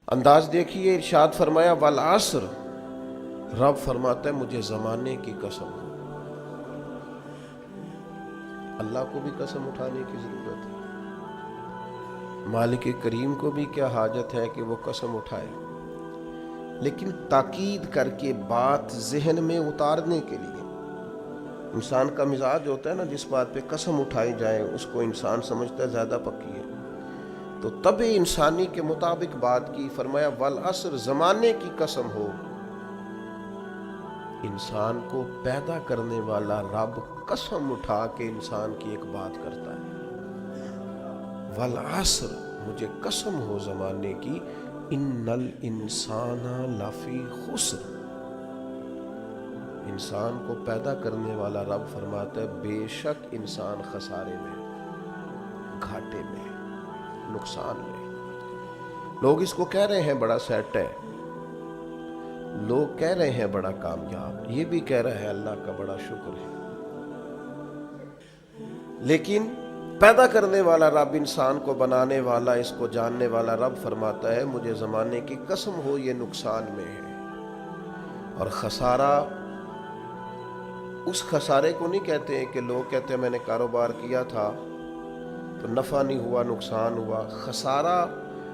انداز دیکھیے، ارشاد فرمایا والعصر، رب فرماتا ہے مجھے زمانے کی قسم ہے۔ اللہ کو بھی قسم اٹھانے کی ضرورت ہے، مالک کریم کو بھی کیا حاجت ہے کہ وہ قسم اٹھائے، لیکن تاکید کر کے بات ذہن میں اتارنے کے لیے۔ انسان کا مزاج ہوتا ہے نا، جس بات پہ قسم اٹھائی جائے اس کو انسان سمجھتا ہے زیادہ پکی ہے، تو طبع انسانی کے مطابق بات کی، فرمایا والعصر، زمانے کی قسم ہو۔ انسان کو پیدا کرنے والا رب قسم اٹھا کے انسان کی ایک بات کرتا ہے، والعصر، مجھے قسم ہو زمانے کی، ان الانسان لفی خسر، انسان کو پیدا کرنے والا رب فرماتا ہے بے شک انسان خسارے میں، گھاٹے میں، نقصان میں۔ لوگ اس کو کہہ رہے ہیں بڑا سیٹ ہے، لوگ کہہ رہے ہیں بڑا کامیاب، یہ بھی کہہ رہا ہے اللہ کا بڑا شکر ہے، لیکن پیدا کرنے والا رب، انسان کو بنانے والا، اس کو جاننے والا رب فرماتا ہے مجھے زمانے کی قسم ہو یہ نقصان میں ہے۔ اور خسارہ، اس خسارے کو نہیں کہتے ہیں کہ لوگ کہتے ہیں میں نے کاروبار کیا تھا تو نفع نہیں ہوا، نقصان ہوا۔ خسارہ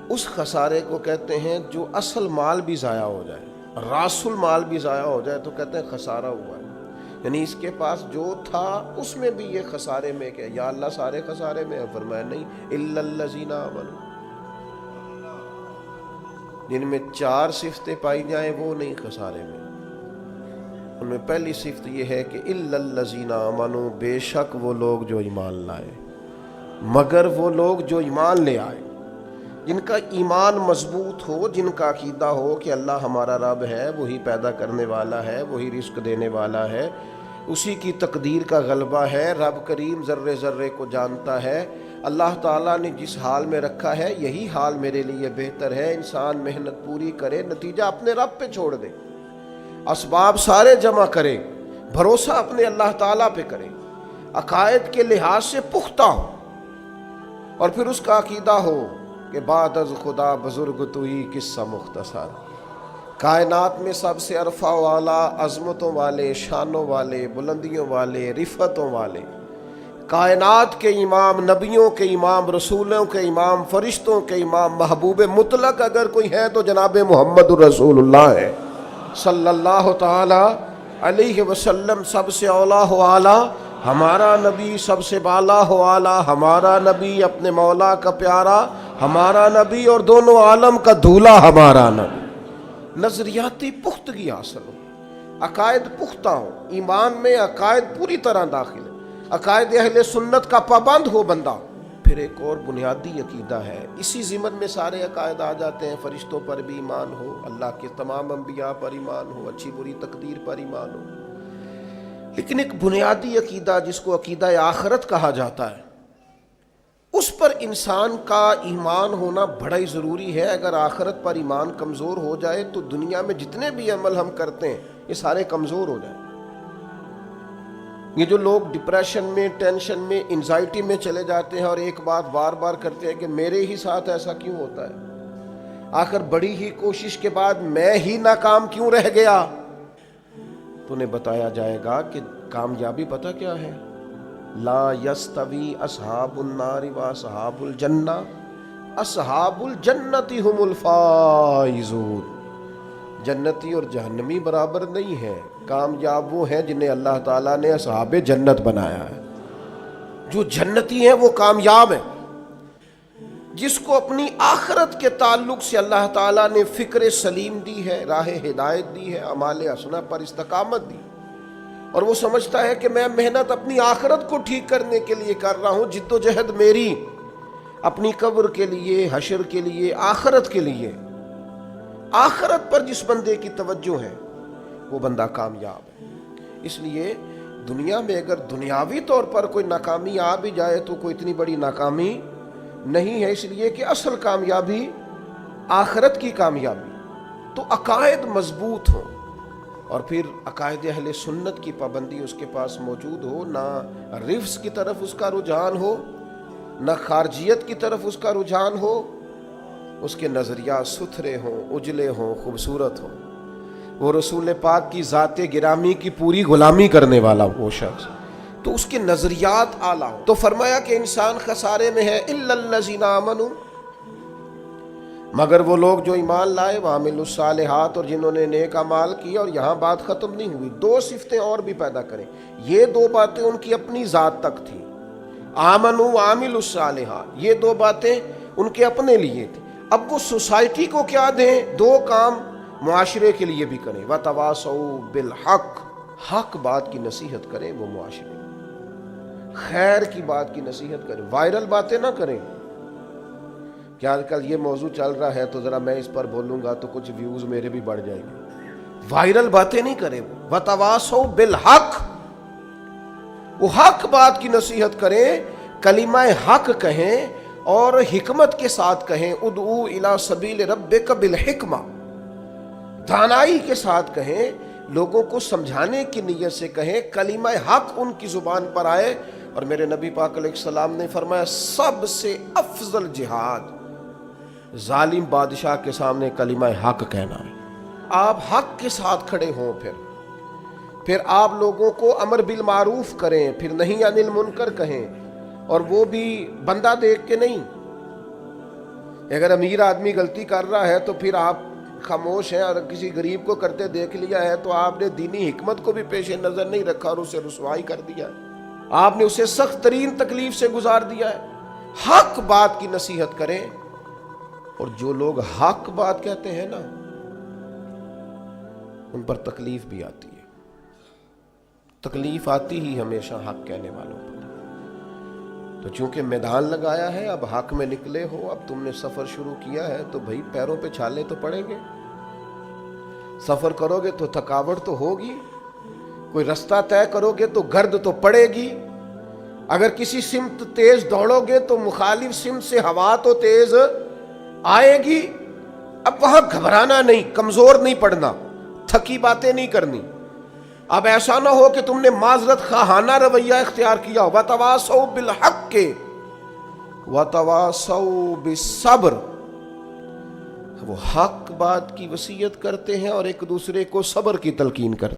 اس خسارے کو کہتے ہیں جو اصل مال بھی ضائع ہو جائے، راس المال بھی ضائع ہو جائے تو کہتے ہیں خسارہ ہوا ہے، یعنی اس کے پاس جو تھا اس میں بھی یہ خسارے میں کہ یا اللہ سارے خسارے میں ہے؟ فرمایا نہیں، الا الذین آمنوا، جن میں 4 صفتیں پائی جائیں وہ نہیں خسارے میں۔ ان میں پہلی صفت یہ ہے کہ الا الذین آمنوا، بے شک وہ لوگ جو ایمان لائے، مگر وہ لوگ جو ایمان لے آئے، جن کا ایمان مضبوط ہو، جن کا عقیدہ ہو کہ اللہ ہمارا رب ہے، وہی پیدا کرنے والا ہے، وہی رزق دینے والا ہے، اسی کی تقدیر کا غلبہ ہے، رب کریم ذرے ذرے کو جانتا ہے، اللہ تعالیٰ نے جس حال میں رکھا ہے یہی حال میرے لیے بہتر ہے۔ انسان محنت پوری کرے، نتیجہ اپنے رب پہ چھوڑ دے، اسباب سارے جمع کرے، بھروسہ اپنے اللہ تعالیٰ پہ کرے، عقائد کے لحاظ سے پختہ ہو، اور پھر اس کا عقیدہ ہو کہ بعد از خدا بزرگ تو ہی قصہ مختصر، کائنات میں سب سے عرفہ والا، عظمتوں والے، شانوں والے، بلندیوں والے، رفتوں والے، کائنات کے امام، نبیوں کے امام، رسولوں کے امام، فرشتوں کے امام، محبوب مطلق اگر کوئی ہے تو جناب محمد الرسول اللہ ہے صلی اللہ تعالی علیہ وسلم۔ سب سے اولا و اعلیٰ ہمارا نبی، سب سے بالا و اعلیٰ ہمارا نبی، اپنے مولا کا پیارا ہمارا نبی، اور دونوں عالم کا دھولا ہمارا نبی۔ نظریاتی پختگی حاصل ہو، عقائد پختہ ہو، ایمان میں عقائد پوری طرح داخل ہے، عقائد اہل سنت کا پابند ہو بندہ۔ پھر ایک اور بنیادی عقیدہ ہے، اسی ضمن میں سارے عقائد آ جاتے ہیں، فرشتوں پر بھی ایمان ہو، اللہ کے تمام انبیاء پر ایمان ہو، اچھی بری تقدیر پر ایمان ہو، لیکن ایک بنیادی عقیدہ جس کو عقیدہ آخرت کہا جاتا ہے، اس پر انسان کا ایمان ہونا بڑا ہی ضروری ہے۔ اگر آخرت پر ایمان کمزور ہو جائے تو دنیا میں جتنے بھی عمل ہم کرتے ہیں یہ سارے کمزور ہو جائیں۔ یہ جو لوگ ڈپریشن میں، ٹینشن میں، انزائٹی میں چلے جاتے ہیں اور ایک بات بار بار کرتے ہیں کہ میرے ہی ساتھ ایسا کیوں ہوتا ہے، آخر بڑی ہی کوشش کے بعد میں ہی ناکام کیوں رہ گیا، تو انہیں بتایا جائے گا کہ کامیابی پتہ کیا ہے؟ لا یستوی اصحاب النار و اصحاب الجنہ، اصحاب الجنت هم الفائزون، جنتی اور جہنمی برابر نہیں ہیں، کامیاب وہ ہیں جنہیں اللہ تعالیٰ نے اصحاب جنت بنایا ہے۔ جو جنتی ہیں وہ کامیاب ہیں، جس کو اپنی آخرت کے تعلق سے اللہ تعالیٰ نے فکر سلیم دی ہے، راہ ہدایت دی ہے، اعمال حسنہ پر استقامت دی، اور وہ سمجھتا ہے کہ میں محنت اپنی آخرت کو ٹھیک کرنے کے لیے کر رہا ہوں، جد و جہد میری اپنی قبر کے لیے، حشر کے لیے، آخرت کے لیے۔ آخرت پر جس بندے کی توجہ ہے وہ بندہ کامیاب ہے۔ اس لیے دنیا میں اگر دنیاوی طور پر کوئی ناکامی آ بھی جائے تو کوئی اتنی بڑی ناکامی نہیں ہے، اس لیے کہ اصل کامیابی آخرت کی کامیابی۔ تو عقائد مضبوط ہوں، اور پھر عقائد اہل سنت کی پابندی اس کے پاس موجود ہو، نہ رفض کی طرف اس کا رجحان ہو، نہ خارجیت کی طرف اس کا رجحان ہو، اس کے نظریات ستھرے ہوں، اجلے ہوں، خوبصورت ہوں، وہ رسول پاک کی ذات گرامی کی پوری غلامی کرنے والا وہ شخص، تو اس کے نظریات اعلیٰ ہوں۔ تو فرمایا کہ انسان خسارے میں ہے الا الذین آمنوا، مگر وہ لوگ جو ایمان لائے، وعملوا الصالحات، اور جنہوں نے نیک اعمال کیا۔ اور یہاں بات ختم نہیں ہوئی، دو صفتیں اور بھی پیدا کریں۔ یہ دو باتیں ان کی اپنی ذات تک تھیں، آمنوا وعملوا الصالحات، یہ دو باتیں ان کے اپنے لیے تھی۔ اب وہ سوسائٹی کو کیا دیں؟ دو کام معاشرے کے لیے بھی کریں، وتواصوا بالحق، حق بات کی نصیحت کریں وہ معاشرے، خیر کی بات کی نصیحت کریں، وائرل باتیں نہ کریں۔ کہ آج کل یہ موضوع چل رہا ہے تو ذرا میں اس پر بولوں گا تو کچھ ویوز میرے بھی بڑھ جائیں گے، وائرل باتیں نہیں کریں۔ وتواصوا بالحق، وہ حق بات کی نصیحت کریں، کلمہ حق کہیں اور حکمت کے ساتھ کہیں، ادعو الی سبیل ربک بالحکمہ، دانائی کے ساتھ کہیں، لوگوں کو سمجھانے کی نیت سے کہیں، کلمہ حق ان کی زبان پر آئے۔ اور میرے نبی پاک علیہ السلام نے فرمایا سب سے افضل جہاد ظالم بادشاہ کے سامنے کلمہ حق کہنا ہے۔ آپ حق کے ساتھ کھڑے ہوں، پھر آپ لوگوں کو امر بالمعروف کریں، پھر نہی عن المنکر کہیں، اور وہ بھی بندہ دیکھ کے نہیں۔ اگر امیر آدمی غلطی کر رہا ہے تو پھر آپ خاموش ہیں، اور کسی غریب کو کرتے دیکھ لیا ہے تو آپ نے دینی حکمت کو بھی پیش نظر نہیں رکھا اور اسے رسوائی کر دیا ہے، آپ نے اسے سخت ترین تکلیف سے گزار دیا ہے۔ حق بات کی نصیحت کریں، اور جو لوگ حق بات کہتے ہیں نا ان پر تکلیف بھی آتی ہے، تکلیف آتی ہی ہمیشہ حق کہنے والوں پر۔ تو چونکہ میدان لگایا ہے، اب حق میں نکلے ہو، اب تم نے سفر شروع کیا ہے تو بھئی پیروں پہ چھالے تو پڑیں گے، سفر کرو گے تو تھکاوٹ تو ہوگی، کوئی رستہ طے کرو گے تو گرد تو پڑے گی، اگر کسی سمت تیز دوڑو گے تو مخالف سمت سے ہوا تو تیز آئے گی۔ اب وہاں گھبرانا نہیں، کمزور نہیں پڑنا، تھکی باتیں نہیں کرنی۔ اب ایسا نہ ہو کہ تم نے معذرت خواہانہ رویہ اختیار کیا، وتواصوا بالحق وتواصوا بالصبر، وہ حق بات کی وصیت کرتے ہیں اور ایک دوسرے کو صبر کی تلقین کرتے ہیں۔